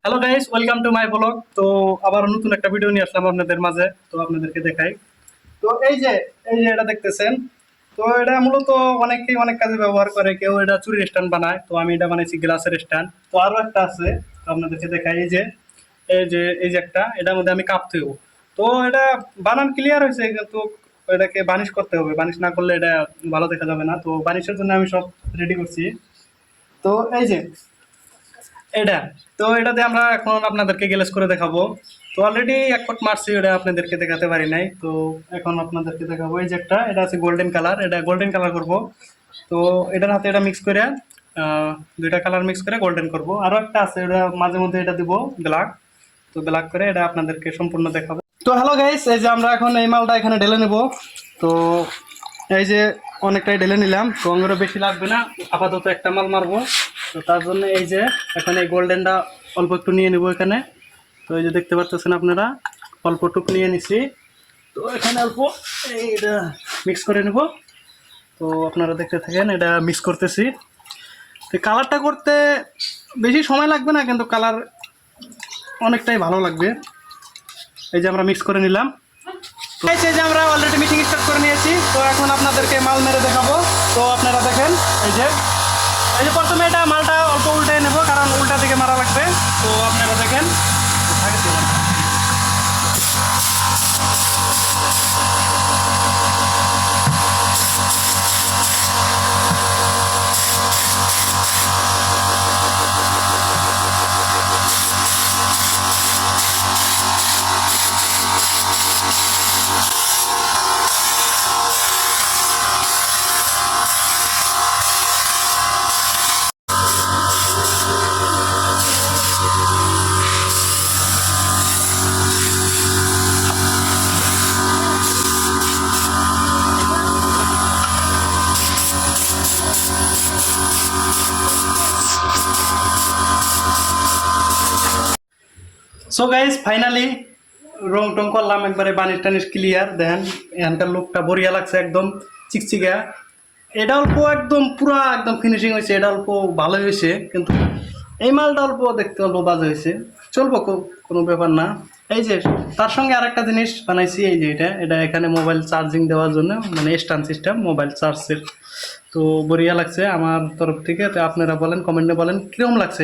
Hello guys, welcome to my blog. তো আবার নতুন একটা ভিডিও নিয়ে আসলাম আপনাদের মাঝে। তো আপনাদেরকে দেখাই। তো এই যে এটা দেখতেছেন। তো এটা মূলত অনেকেই অনেক কাজে ব্যবহার করে। কেউ এটা চুরির স্ট্যান্ড বানায়, তো আমি এটা বানাইছি গ্লাসের স্ট্যান্ড। তো আরো একটা আছে, তো আপনাদেরকে দেখাই। এই যে একটা, এটার মধ্যে আমি কাপ থইব। তো এটা বানান ক্লিয়ার হয়েছে, কিন্তু এটাকে বানিশ করতে হবে। বানিশ না করলে এটা ভালো দেখা যাবে না। তো বানিশের জন্য আমি সব রেডি করছি। তো এই যে এটা, তো এটাতে আমরা এখন আপনাদেরকে গ্লেজ করে দেখাবো। তো অলরেডি এক কোট মারছি, এটা আপনাদেরকে দেখাতে পারি নাই। তো এখন আপনাদেরকে দেখাবো। এই যে একটা, এটা আছে গোল্ডেন কালার, এটা গোল্ডেন কালার করব। তো এটার হাতে এটা মিক্স করে দুইটা কালার মিক্স করে গোল্ডেন করব। আরো একটা আছে, এটা মাঝে মধ্যে এটা দিব ব্ল্যাক। তো ব্ল্যাক করে এটা আপনাদেরকে সম্পূর্ণ দেখাবো। তো হ্যালো গাইস, এই যে আমরা এখন এই মালটা এখানে ঢেলে নেব। তো এই যে অনেকটাই ঢেলে নিলাম, তো আমারও বেশি লাগবে না। আপাতত একটা মাল মারবো। তো তার জন্য এই যে এখন এই গোল্ডেনটা অল্প একটু নিয়ে নেব এখানে। তো এই যে দেখতে পাচ্ছেন আপনারা, অল্প টুক নিয়ে নিছি। তো এখানে অল্প এইটা মিক্স করে নেব। তো আপনারা দেখতে থাকেন, এটা মিক্স করতেছি। তো কালারটা করতে বেশি সময় লাগবে না, কিন্তু কালার অনেকটাই ভালো লাগবে। এই যে আমরা মিক্স করে নিলাম। তো এই যে আমরা অলরেডি মিটিং স্টার্ট করে নিয়েছি। তো এখন আপনাদেরকে মাল মেরে দেখাবো। তো আপনারা দেখেন, এই যে প্রথমে এটা মালটা অল্প উল্টে নেব, কারণ উল্টা দিকে মারা লাগবে। তো আপনারা দেখেন। সো গাইজ, ফাইনালি রং টং করলাম, একবারে বানিশ টানিশ ক্লিয়ার। দেখেন এখানকার লুকটা বড়িয়া লাগছে, একদম চিকচিকা। এটা অল্প একদম পুরা একদম ফিনিশিং হয়েছে, এটা অল্প ভালো হয়েছে। কিন্তু এই মালটা অল্প দেখতে অল্প বাজে হয়েছে। চলবো, কোনো ব্যাপার না। এই যে তার সঙ্গে আরেকটা জিনিস বানাইছি, এই যে এটা এখানে মোবাইল চার্জিং দেওয়ার জন্য, মানে স্ট্যান্ড সিস্টেম মোবাইল চার্জের। তো বড়িয়া লাগছে আমার তরফ থেকে। তো আপনারা বলেন, কমেন্টে বলেন কিরকম লাগছে